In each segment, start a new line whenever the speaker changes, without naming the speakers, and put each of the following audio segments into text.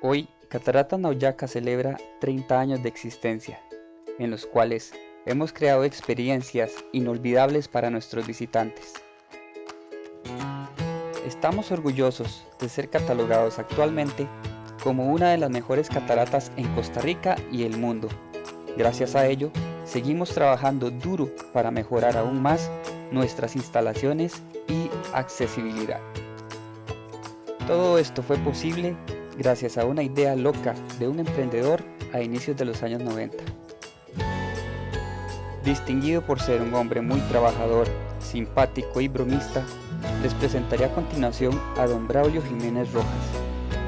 Hoy, Cataratas Nauyaca celebra 30 años de existencia, en los cuales hemos creado experiencias inolvidables para nuestros visitantes. Estamos orgullosos de ser catalogados actualmente como una de las mejores cataratas en Costa Rica y el mundo. Gracias a ello, seguimos trabajando duro para mejorar aún más nuestras instalaciones y accesibilidad. Todo esto fue posible gracias a una idea loca de un emprendedor a inicios de los años 90. Distinguido por ser un hombre muy trabajador, simpático y bromista, les presentaré a continuación a don Braulio Jiménez Rojas,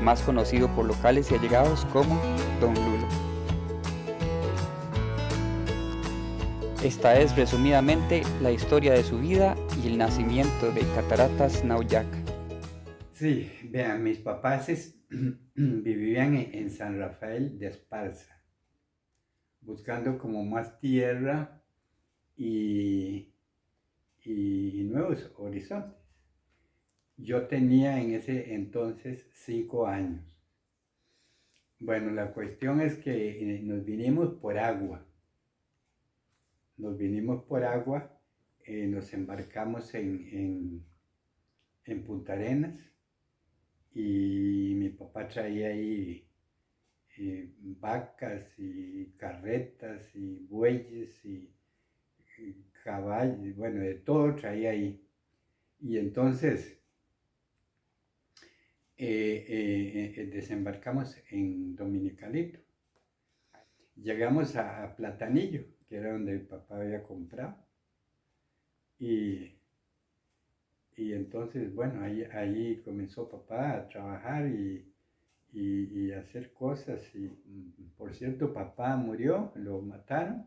más conocido por locales y allegados como Don Lulo. Esta es resumidamente la historia de su vida y el nacimiento de Cataratas Nauyaca.
Sí, vean, mis papás vivían en San Rafael de Esparza, buscando como más tierra y, y nuevos horizontes. Yo tenía en ese entonces 5 años. Bueno, la cuestión es que nos vinimos por agua. Nos embarcamos en Punta Arenas y mi papá traía ahí vacas y carretas y bueyes y caballos, bueno, de todo traía ahí. Y entonces desembarcamos en Dominicalito. Llegamos a Platanillo, que era donde mi papá había comprado. Y, y entonces, bueno, ahí comenzó papá a trabajar y hacer cosas. Y por cierto, papá murió, lo mataron.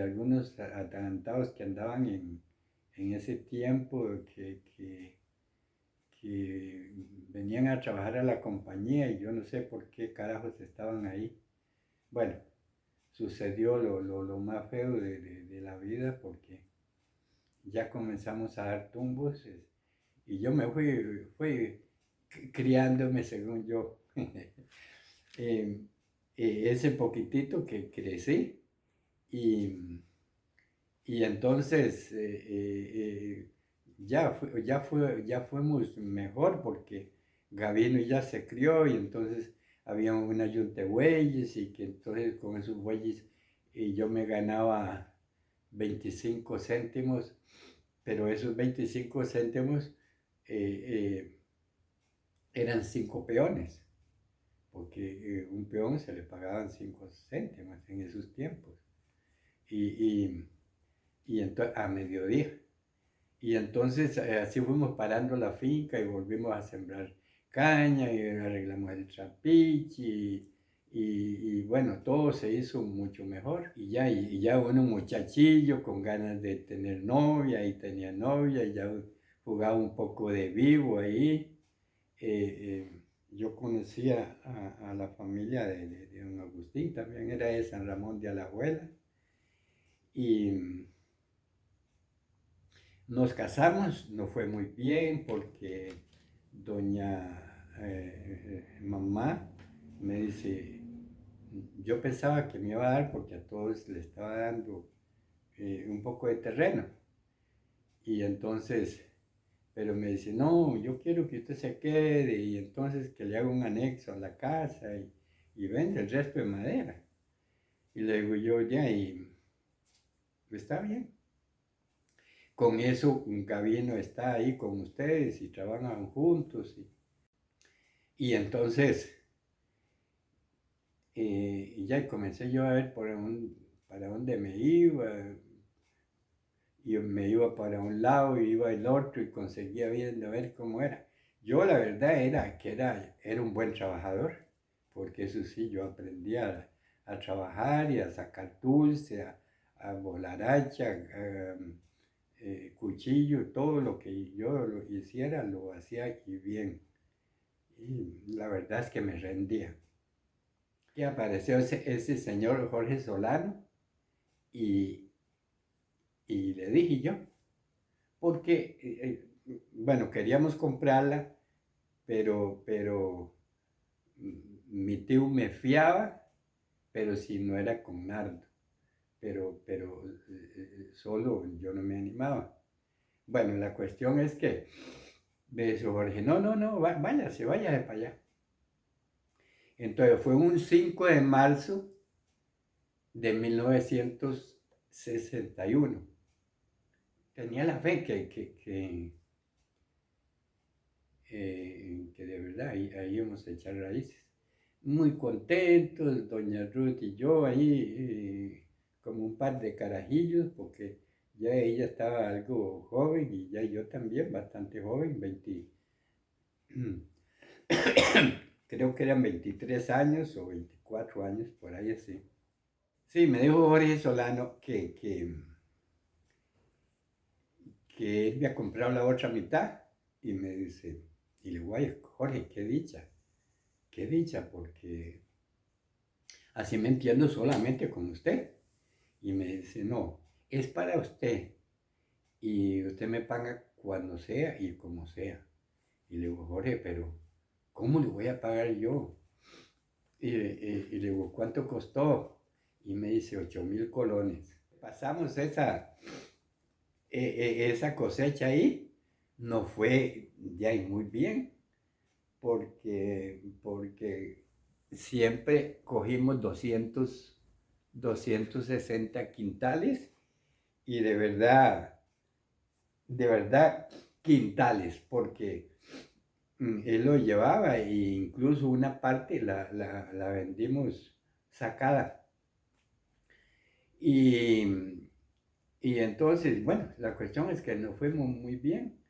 Algunos atalantados que andaban en ese tiempo que venían a trabajar a la compañía y yo no sé por qué carajos estaban ahí. Bueno, sucedió lo más feo de la vida porque ya comenzamos a dar tumbos y yo me fui criándome según yo. Eh, ese poquitito que crecí y, y entonces ya fuimos mejor porque Gavino ya se crió y entonces había una yunta de bueyes y que entonces con esos bueyes yo me ganaba 25 céntimos, pero esos 25 céntimos eh, eh, eran 5 peones, porque un peón se le pagaban 5 céntimos en esos tiempos. Y, y, y entonces, a mediodía. Y entonces así fuimos parando la finca y volvimos a sembrar caña y arreglamos el trapiche y bueno, todo se hizo mucho mejor. Y ya uno muchachillo con ganas de tener novia y tenía novia y ya jugaba un poco de vivo ahí. Yo conocía a la familia de don Agustín, también era de San Ramón de Alajuela. Y nos casamos, no fue muy bien porque doña mamá me dice, yo pensaba que me iba a dar porque a todos le estaba dando un poco de terreno. Y entonces, pero me dice, no, yo quiero que usted se quede y entonces que le haga un anexo a la casa y vende el resto de madera. Y le digo yo, ya, y está bien. Con eso Gavino está ahí con ustedes y trabajan juntos. Y entonces, ya comencé yo a ver para dónde me iba. Y me iba para un lado y iba el otro y conseguía viendo a ver cómo era. Yo la verdad era un buen trabajador, porque eso sí, yo aprendí a trabajar y a sacar dulce, a volar hacha, cuchillo, todo lo que yo lo hiciera lo hacía y bien. Y la verdad es que me rendía. Y apareció ese señor Jorge Solano y, y le dije yo, porque, bueno, queríamos comprarla, pero mi tío me fiaba, pero si no era con nardo, pero solo yo no me animaba. Bueno, la cuestión es que me dijo Jorge, no, no, no, váyase para allá. Entonces fue un 5 de marzo de 1961. Tenía la fe que de verdad ahí íbamos a echar raíces. Muy contentos, doña Ruth y yo ahí, como un par de carajillos, porque ya ella estaba algo joven y ya yo también, bastante joven, 20, creo que eran 23 años o 24 años, por ahí así. Sí, me dijo Jorge Solano que él había comprado la otra mitad y me dice, y le digo, ay, Jorge, qué dicha, porque así me entiendo solamente con usted. Y me dice, no, es para usted y usted me paga cuando sea y como sea. Y le digo, Jorge, pero ¿cómo le voy a pagar yo? Y le digo, ¿cuánto costó? Y me dice, 8,000 colones. Pasamos esa cosecha ahí, nos fue ya muy bien, porque siempre cogimos 260 quintales y de verdad, quintales, porque él lo llevaba e incluso una parte la vendimos sacada. Y, y entonces, bueno, la cuestión es que nos fuimos muy bien.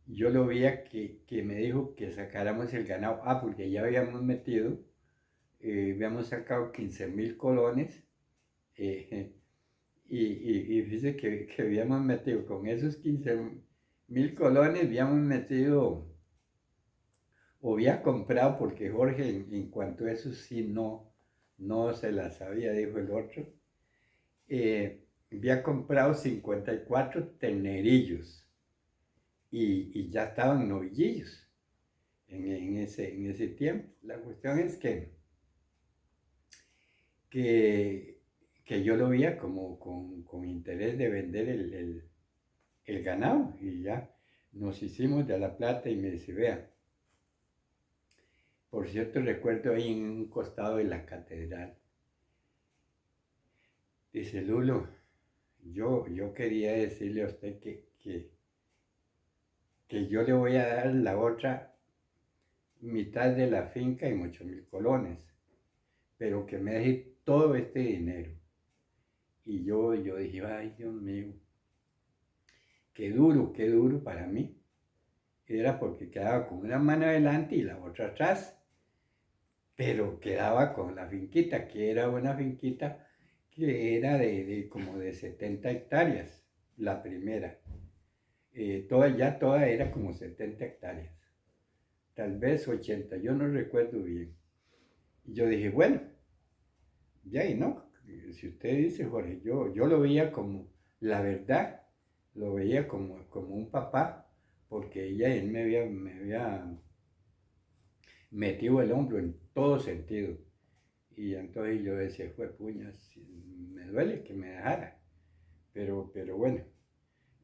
Yo lo veía que me dijo que sacáramos el ganado. Ah, porque ya habíamos metido, habíamos sacado 15,000 colones. eh, y fíjese que habíamos metido con esos 15,000 colones, habíamos metido, o había comprado, porque Jorge en cuanto a eso sí no se la sabía, dijo el otro. Había comprado 54 ternerillos y ya estaban novillillos en ese tiempo. La cuestión es que, que yo lo veía como con interés de vender el ganado y ya nos hicimos de la plata y me dice, vea, por cierto recuerdo ahí en un costado de la catedral, dice Lulo, yo quería decirle a usted que yo le voy a dar la otra mitad de la finca en 8,000 colones, pero que me deje todo este dinero. Y yo dije, ay Dios mío, qué duro para mí. Era porque quedaba con una mano adelante y la otra atrás, pero quedaba con la finquita, que era una finquita que era como de 70 hectáreas, la primera. Toda era como 70 hectáreas, tal vez 80, yo no recuerdo bien. Y yo dije, bueno, ya y no, si usted dice, Jorge, yo lo veía como, la verdad, lo veía como un papá, porque él me había metido el hombro en todo sentido. Y entonces yo decía, fue puñas, me duele que me dejara. Pero bueno,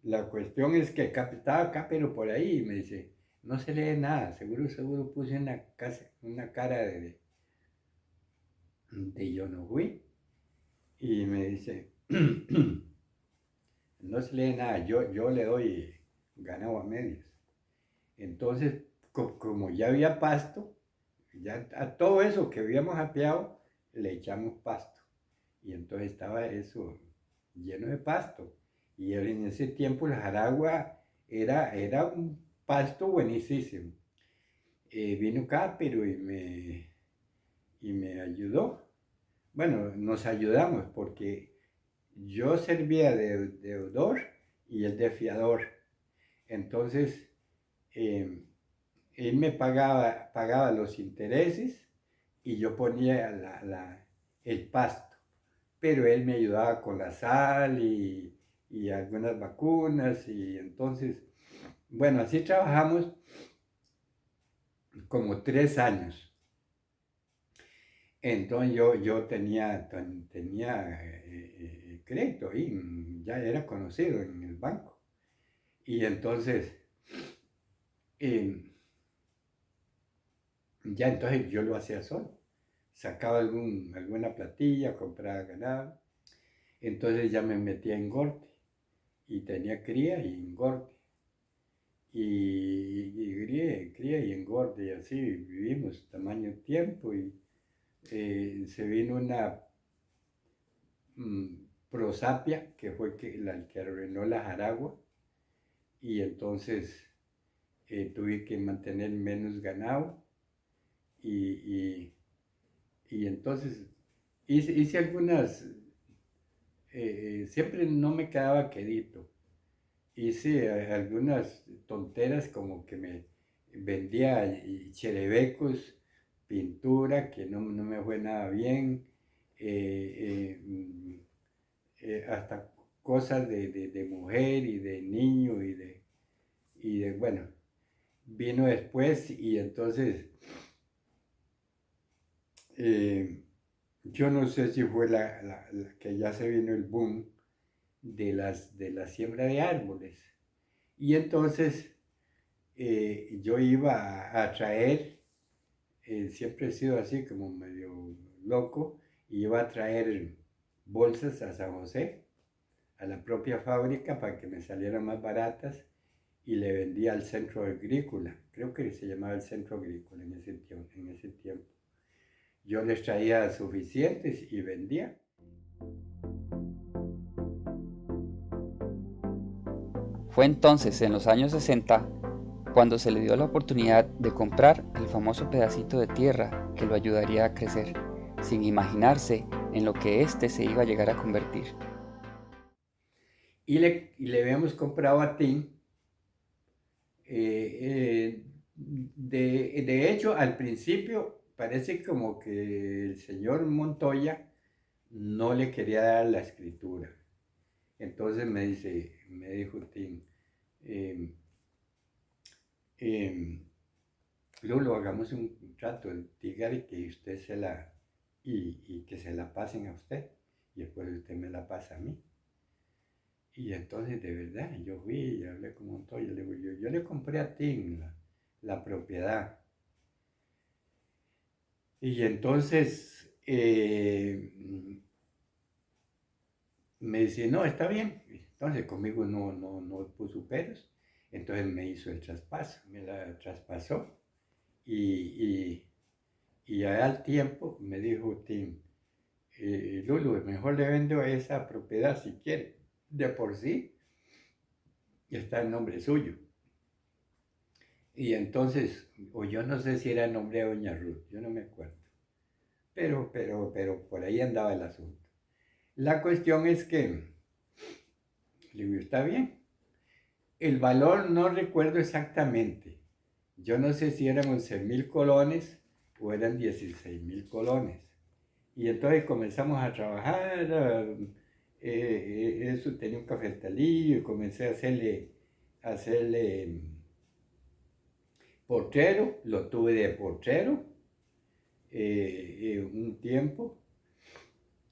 la cuestión es que estaba acá, pero por ahí, y me dice, no se lee nada, seguro puse una cara de yo no fui. Y me dice, no se lee nada, yo le doy ganado a medios. Entonces, como ya había pasto, ya a todo eso que habíamos apeado, le echamos pasto. Y entonces estaba eso lleno de pasto. Y en ese tiempo el Jaragua era un pasto buenísimo. Vino Cápero y me ayudó. Bueno, nos ayudamos porque yo servía de deudor y él de fiador. Entonces, eh, él me pagaba los intereses y yo ponía el pasto. Pero él me ayudaba con la sal y algunas vacunas y entonces, bueno, así trabajamos como 3 años. Entonces yo tenía crédito ahí, ya era conocido en el banco. Y entonces, eh, ya entonces yo lo hacía solo. Sacaba alguna platilla, compraba ganado. Entonces ya me metía en Gorte y tenía cría y engorde. Y cría y engorde y así vivimos tamaño tiempo y se vino una prosapia que fue la que arruinó la Jaragua y entonces tuve que mantener menos ganado y, y, y entonces hice algunas, siempre no me quedaba quedito, hice algunas tonteras como que me vendía cherebecos, pintura que no me fue nada bien, hasta cosas de mujer y de niño bueno, vino después y entonces eh, yo no sé si fue que ya se vino el boom de la siembra de árboles. Y entonces yo iba a traer, siempre he sido así como medio loco, y iba a traer bolsas a San José, a la propia fábrica, para que me salieran más baratas, y le vendía al centro agrícola, creo que se llamaba el centro agrícola en ese tiempo. Yo les traía suficientes y vendía.
Fue entonces, en los años 60, cuando se le dio la oportunidad de comprar el famoso pedacito de tierra que lo ayudaría a crecer, sin imaginarse en lo que éste se iba a llegar a convertir.
Y le habíamos comprado a Tim. De hecho, al principio parece como que el señor Montoya no le quería dar la escritura. Entonces me dijo Tim, eh, eh, Lolo, hagamos un trato, dígale que usted y que se la pasen a usted, y después usted me la pasa a mí. Y entonces, de verdad, yo fui y hablé con Montoya, le digo, yo le compré a Tim la propiedad. Y entonces me dice, no, está bien. Entonces conmigo no puso peros. Entonces me hizo el traspaso, me la traspasó. Y, y, y al tiempo me dijo Tim, Lulu, mejor le vendo esa propiedad si quiere. De por sí está el nombre suyo. Y entonces, o yo no sé si era el nombre de Doña Ruth, yo no me acuerdo. Pero por ahí andaba el asunto. La cuestión es que, le digo, está bien. El valor no recuerdo exactamente. Yo no sé si eran 11.000 colones o eran 16.000 colones. Y entonces comenzamos a trabajar. Eso tenía un cafetalillo y comencé a hacerle portero. Lo tuve de portero un tiempo.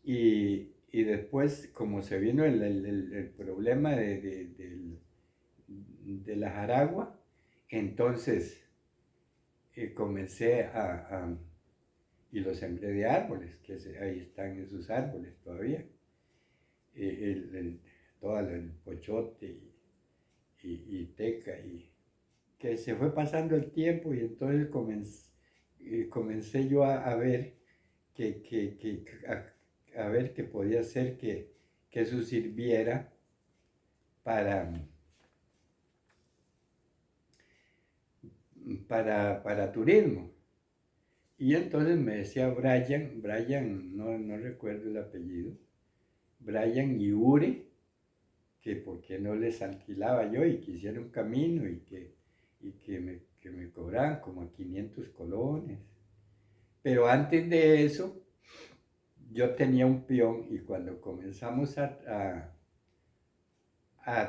Y después, como se vino el problema de la jaragua, entonces comencé y los sembré de árboles, ahí están esos árboles todavía, todo el pochote y teca, y que se fue pasando el tiempo y entonces comencé yo a ver a ver qué podía hacer que eso sirviera para, para turismo. Y entonces me decía Brian, no recuerdo el apellido, Brian y Ure, que por qué no les alquilaba yo y que hiciera un camino y que me cobraban como 500 colones. Pero antes de eso, yo tenía un peón y cuando comenzamos a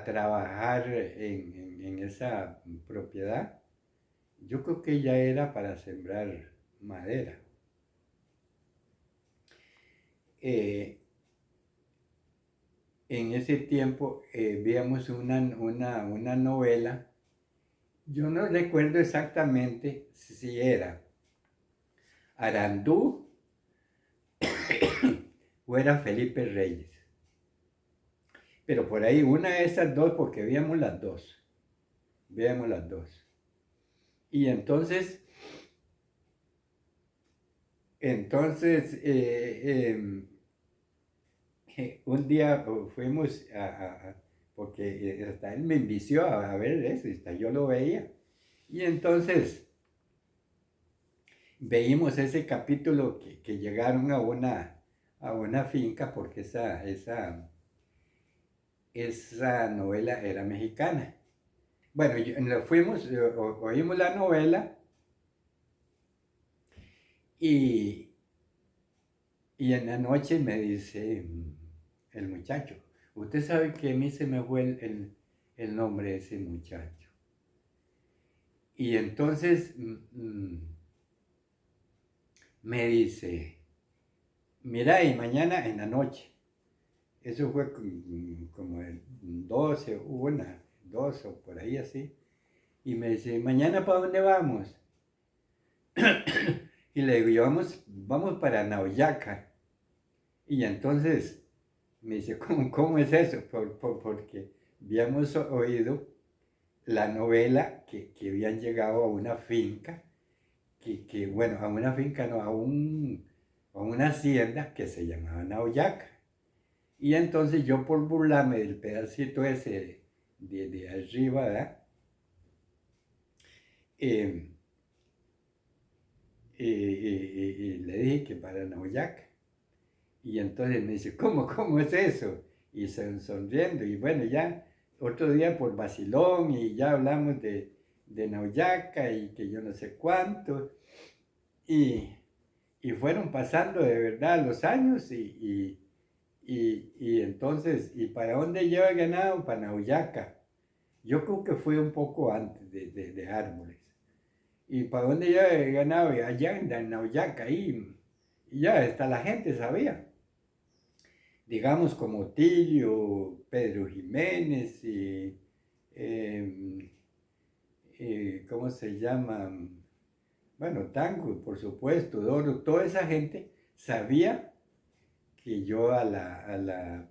trabajar en esa propiedad, yo creo que ya era para sembrar madera. eh, en ese tiempo veíamos una novela. Yo no recuerdo exactamente si era Arandú o era Felipe Reyes. Pero por ahí, una de esas dos, porque veíamos las dos. Veíamos las dos. Y entonces un día fuimos porque hasta él me envició a ver eso, y hasta yo lo veía. Y entonces veíamos ese capítulo que llegaron a una finca, porque esa novela era mexicana. Bueno, fuimos, oímos la novela y, y en la noche me dice el muchacho, usted sabe que a mí se me fue el nombre de ese muchacho. Y entonces me dice, mira, y mañana en la noche, eso fue como el 12, 12 o por ahí así, y me dice, ¿mañana para dónde vamos? Y le digo, vamos para Nauyaca. Y entonces me dice, ¿cómo es eso? Porque habíamos oído la novela que habían llegado a una finca, bueno, a una finca no, a una hacienda que se llamaba Nauyaca. Y entonces yo, por burlarme del pedacito ese de arriba, ¿verdad? Y le dije que para Nauyaca. Y entonces me dice, ¿cómo es eso? Y sonriendo, y bueno, ya otro día por vacilón, y ya hablamos de Nauyaca, y que yo no sé cuánto, y fueron pasando de verdad los años, y entonces, ¿y para dónde lleva el ganado? Para Nauyaca. Yo creo que fue un poco antes de Árboles. ¿Y para dónde lleva el ganado? Allá en Nauyaca, ahí. Y ya hasta la gente sabía. Digamos como Tilio, Pedro Jiménez y ¿cómo se llama? Bueno, Tango, por supuesto, Doro, toda esa gente sabía que yo a la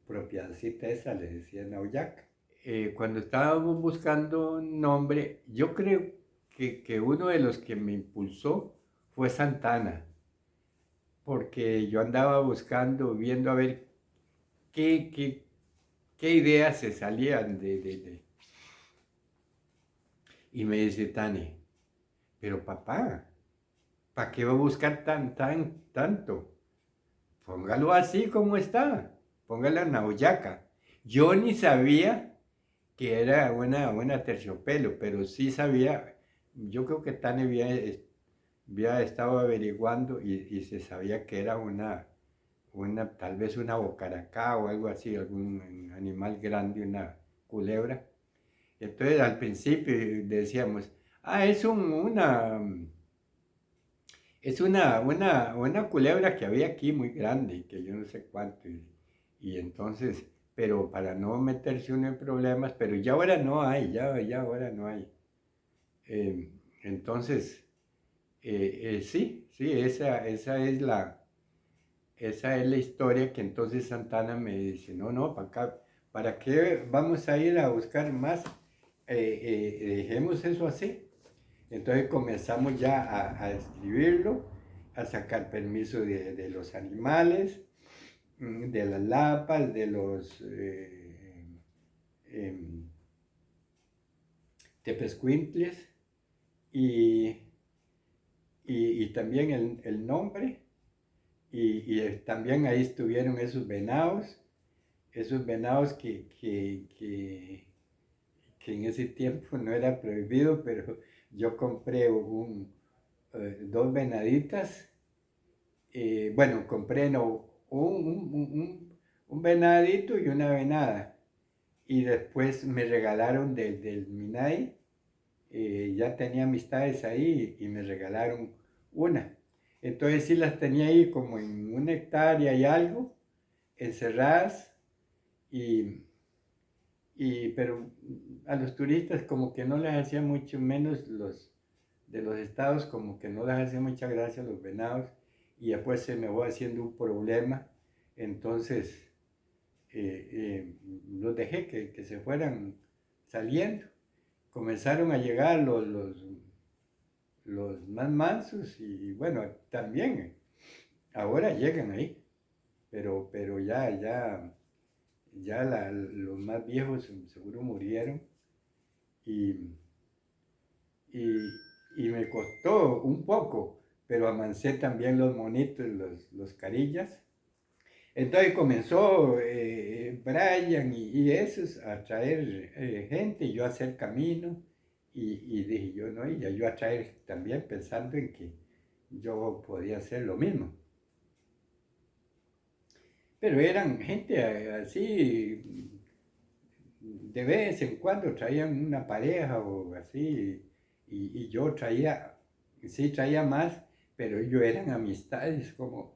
propiedadcita esa le decía Nauyac. Cuando estábamos buscando un nombre, yo creo que uno de los que me impulsó fue Santana, porque yo andaba buscando, viendo a ver qué ideas se salían Y me dice Tane, pero papá, ¿para qué va a buscar tanto? Póngalo así como está, póngalo en Nauyaca. Yo ni sabía que era una terciopelo, pero sí sabía, yo creo que Tane había estado averiguando y se sabía que era tal vez una bocaracá o algo así, algún animal grande, una culebra. Entonces al principio decíamos, es una culebra que había aquí muy grande, que yo no sé cuánto. Y entonces, pero para no meterse uno en problemas, pero ya ahora no hay, ya ahora no hay. Entonces, sí, esa es la historia que entonces Santana me dice, no, ¿para qué vamos a ir a buscar más? Dejemos eso así. Entonces comenzamos ya a escribirlo, a sacar permiso de los animales, de las lapas, de los tepezcuintles, y, y también el nombre, y también ahí estuvieron esos venados que en ese tiempo no era prohibido, pero yo compré dos venaditas. Bueno, compré no, un venadito y una venada. Y después me regalaron del Minay, ya tenía amistades ahí y me regalaron una. Entonces sí las tenía ahí como en 1 hectárea y algo, encerradas, y, pero a los turistas como que no les hacía mucho, menos los de los estados, como que no les hacía mucha gracia los venados, y después se me fue haciendo un problema. Entonces los dejé que se fueran saliendo. Comenzaron a llegar los más mansos, y bueno, también ahora llegan ahí, pero ya los más viejos seguro murieron, y, y, y me costó un poco, pero amancé también los monitos, los carillas. Entonces comenzó Brian y esos a traer gente, yo a hacer camino, y dije yo, no, y yo a traer también pensando en que yo podía hacer lo mismo. Pero eran gente así, de vez en cuando traían una pareja o así, y yo traía, sí traía más, pero ellos eran amistades como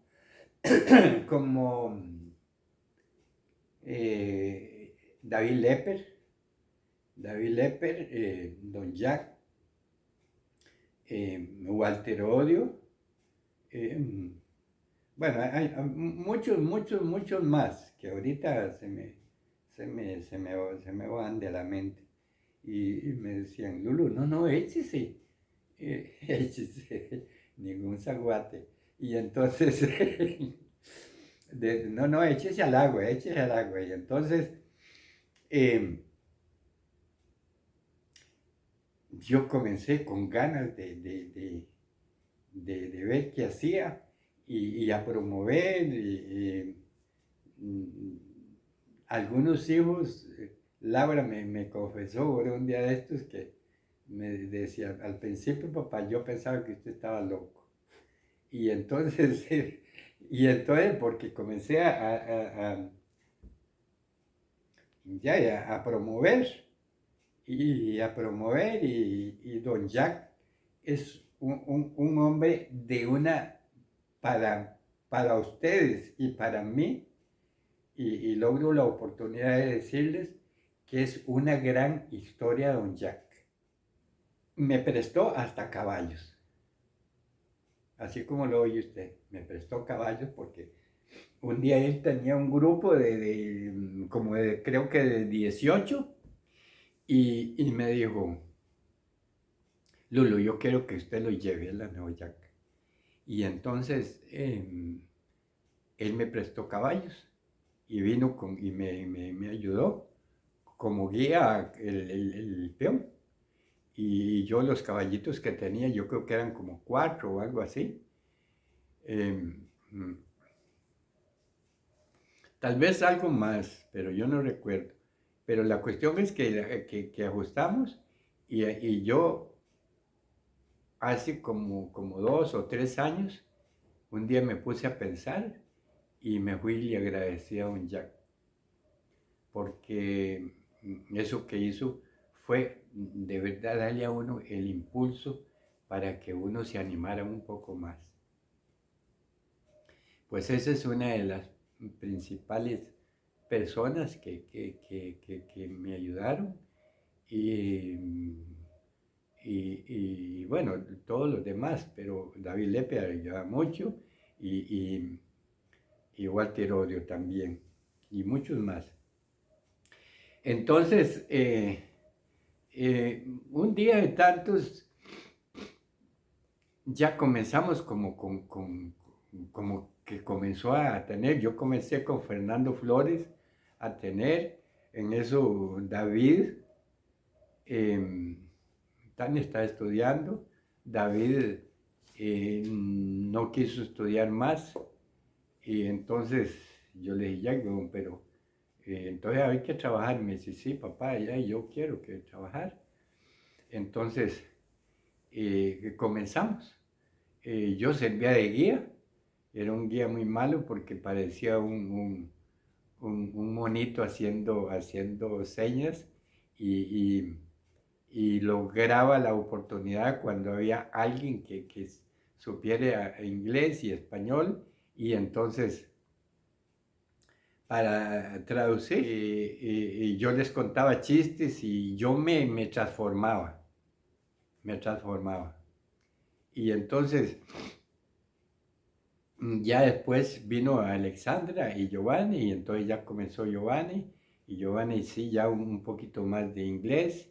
David Lepper, Don Jack, Walter Odio, eh, bueno, hay muchos más que ahorita se me van de la mente. Y me decían, Lulu, no, échese, échese, ningún zaguate. Y entonces, no, échese al agua. Y entonces, eh, yo comencé con ganas de ver qué hacía, y a promover. Mm, algunos hijos, Laura me confesó ahora un día de estos que me decía, al principio, papá, yo pensaba que usted estaba loco. Y entonces, porque comencé a promover, y don Jack es un hombre para ustedes y para mí, y logro la oportunidad de decirles que es una gran historia, don Jack. Me prestó hasta caballos, así como lo oye usted, me prestó caballos porque un día él tenía un grupo como creo que de 18, y me dijo, Lulu, yo quiero que usted lo lleve a la Nueva Jack. Y entonces él me prestó caballos y vino y me ayudó como guía el peón. Y yo los caballitos que tenía, yo creo que eran como 4 o algo así. Eh, Tal vez algo más, pero yo no recuerdo. Pero la cuestión es que ajustamos, y yo hace como 2 o 3 años, un día me puse a pensar y me fui y le agradecí a don Jack, porque eso que hizo fue de verdad darle a uno el impulso para que uno se animara un poco más. Pues esa es una de las principales personas que me ayudaron, y bueno, todos los demás, pero David Lepe ayudaba mucho, y Walter Odio también, y muchos más. Entonces, un día de tantos, ya comenzamos como que comenzó a tener, yo comencé con Fernando Flores a tener, en eso David, Tania está estudiando, David no quiso estudiar más, y entonces yo le dije, ya, pero entonces hay que trabajar. Me dice, sí, papá, ya, yo quiero que trabajar. Entonces comenzamos. Yo servía de guía, era un guía muy malo porque parecía un monito haciendo señas, y lograba la oportunidad cuando había alguien que supiera inglés y español, y entonces para traducir, y yo les contaba chistes y yo me transformaba, me transformaba. Y entonces ya después vino Alexandra y Giovanni, y entonces ya comenzó Giovanni, y Giovanni sí, ya un poquito más de inglés,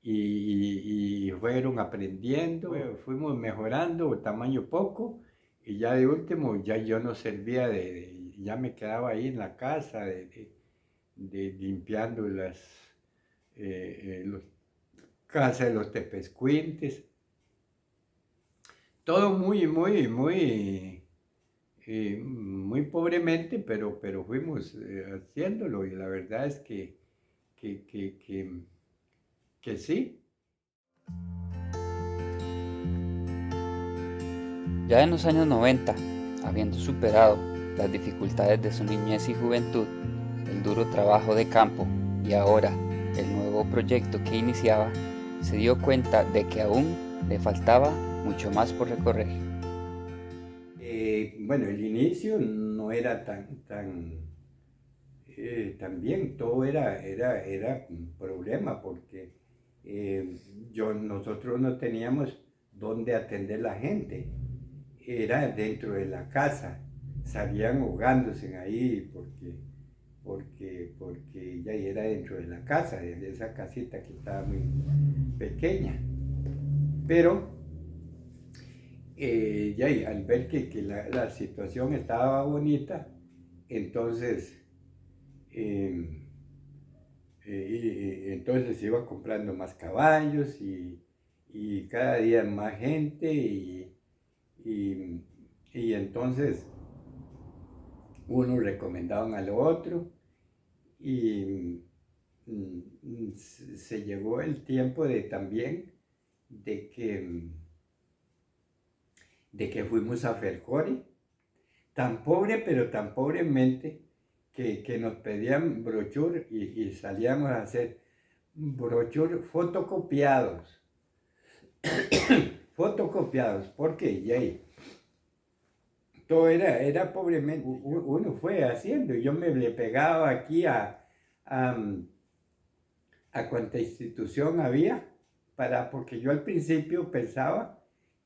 y fueron aprendiendo, fuimos mejorando tamaño poco, y ya de último ya yo no servía ya me quedaba ahí en la casa limpiando los casas de los tepescuintes, todo muy pobremente, pero fuimos haciéndolo, y la verdad es que, que, que, que sí.
Ya en los años 90, habiendo superado las dificultades de su niñez y juventud, el duro trabajo de campo y ahora el nuevo proyecto que iniciaba, se dio cuenta de que aún le faltaba mucho más por recorrer.
Bueno, el inicio no era tan bien, todo era un problema porque nosotros no teníamos dónde atender la gente, era dentro de la casa, salían ahogándose ahí porque ya era dentro de la casa, de esa casita que estaba muy pequeña. Pero ya al ver que la situación estaba bonita, entonces, eh, entonces iba comprando más caballos y cada día más gente y entonces uno recomendaban al otro y se llegó el tiempo de también de que fuimos a Fercori, tan pobre, pero tan pobremente, que nos pedían brochure y salíamos a hacer brochure fotocopiados. Fotocopiados, porque ya todo era pobremente, uno fue haciendo, yo me le pegaba aquí a cuanta institución había, porque yo al principio pensaba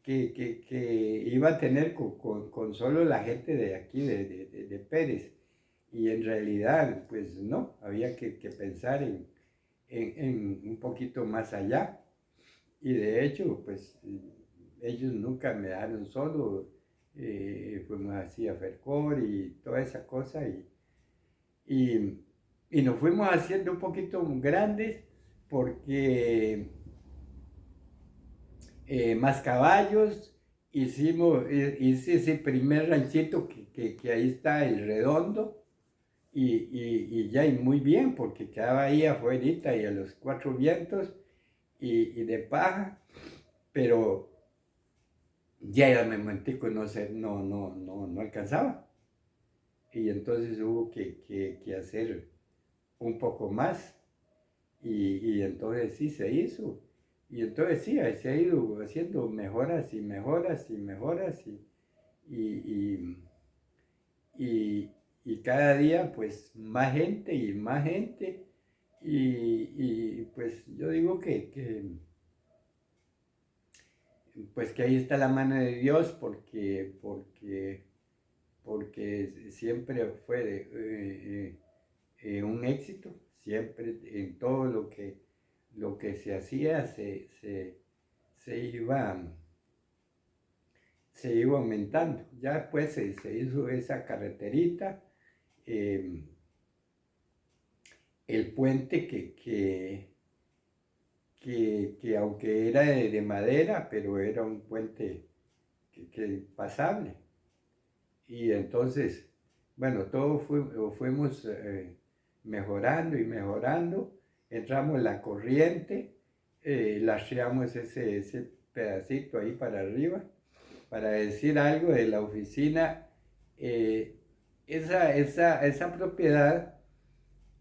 que iba a tener con solo la gente de aquí, de Pérez, y en realidad, pues no, había que pensar en un poquito más allá, y de hecho, pues ellos nunca me dejaron solo, fuimos así a Fercor y toda esa cosa, y, y nos fuimos haciendo un poquito grandes porque más caballos, hice ese primer ranchito que ahí está el Redondo, y ya y muy bien, porque quedaba ahí afuera y a los cuatro vientos y de paja, pero ya el momentico no alcanzaba. Y entonces hubo que hacer un poco más, y entonces sí se hizo. Y entonces sí, se ha ido haciendo mejoras y mejoras y mejoras y, y, y cada día pues más gente y más gente. Y pues yo digo pues que ahí está la mano de Dios porque siempre fue un éxito, siempre en todo lo que se hacía se iba, se iba aumentando. Ya después se hizo esa carreterita, eh, el puente que aunque era de madera, pero era un puente que pasable. Y entonces, bueno, fuimos mejorando y mejorando, entramos la corriente, lastreamos ese pedacito ahí para arriba. Para decir algo de la oficina, esa propiedad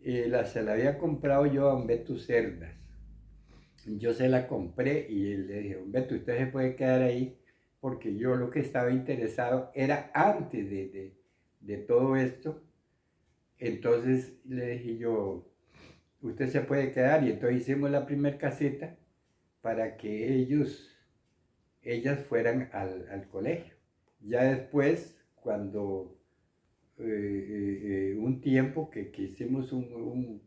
se la había comprado yo a Humberto Cerdas. Yo se la compré y le dije, Humberto, usted se puede quedar ahí porque yo lo que estaba interesado era antes de todo esto. Entonces le dije yo, usted se puede quedar, y entonces hicimos la primera caseta para que ellas fueran al colegio. Ya después, cuando un tiempo que hicimos un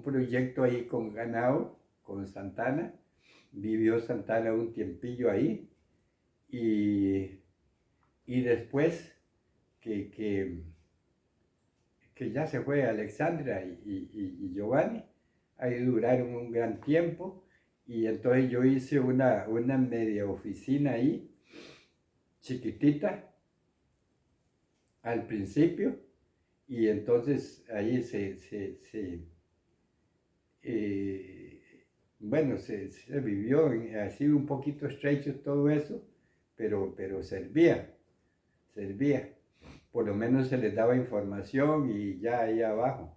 proyecto ahí con ganado, con Santana, vivió Santana un tiempillo ahí, y después que ya se fue Alexandra y Giovanni, ahí duraron un gran tiempo, y entonces yo hice una media oficina ahí, chiquitita, al principio, y entonces ahí bueno, se vivió, ha sido un poquito estrecho todo eso, pero servía. Por lo menos se les daba información, y ya ahí abajo.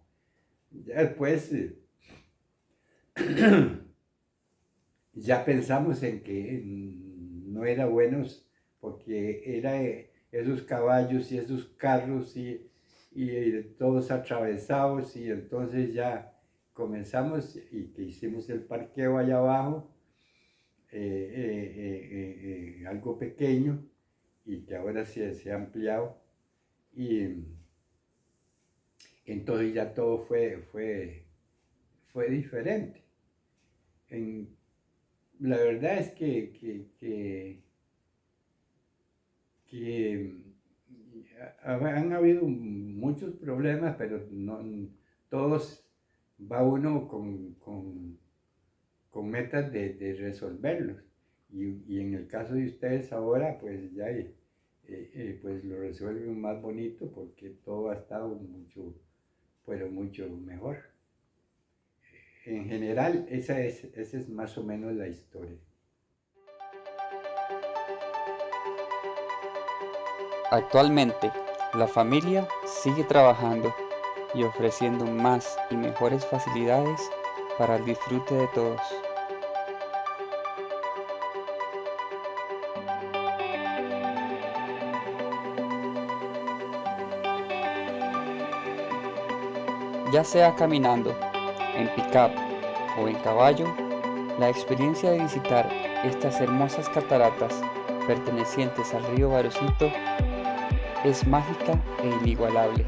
Ya después ya pensamos en que no era bueno, porque era esos caballos y esos carros y todos atravesados, y entonces ya comenzamos y que hicimos el parqueo allá abajo, algo pequeño, y que ahora se ha ampliado, y entonces ya todo fue diferente. La verdad es que han habido muchos problemas, pero no todos va uno con metas de resolverlos. Y en el caso de ustedes ahora, pues ya pues lo resuelven más bonito, porque todo ha estado mucho mejor. En general, esa es más o menos la historia.
Actualmente, la familia sigue trabajando y ofreciendo más y mejores facilidades para el disfrute de todos. Ya sea caminando, en pick-up o en caballo, la experiencia de visitar estas hermosas cataratas pertenecientes al río Varecito es mágica e inigualable.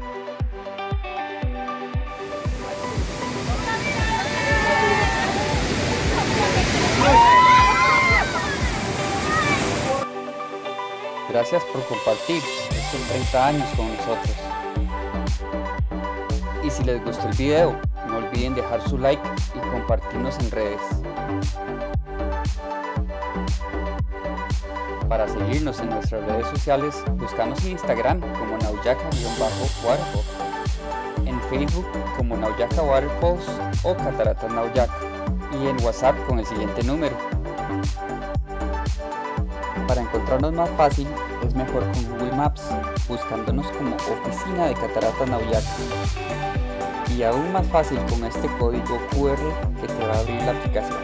Gracias por compartir estos 30 años con nosotros. Y si les gustó el video, no olviden dejar su like y compartirnos en redes. Para seguirnos en nuestras redes sociales, búscanos en Instagram como Nauyaca_Waterfalls, en Facebook como Nauyaca Waterfalls o Cataratas Nauyaca, y en WhatsApp con el siguiente número. Para encontrarnos más fácil, es mejor con Google Maps, buscándonos como Oficina de Cataratas Nauyaca. Y aún más fácil con este código QR que te va a abrir la aplicación.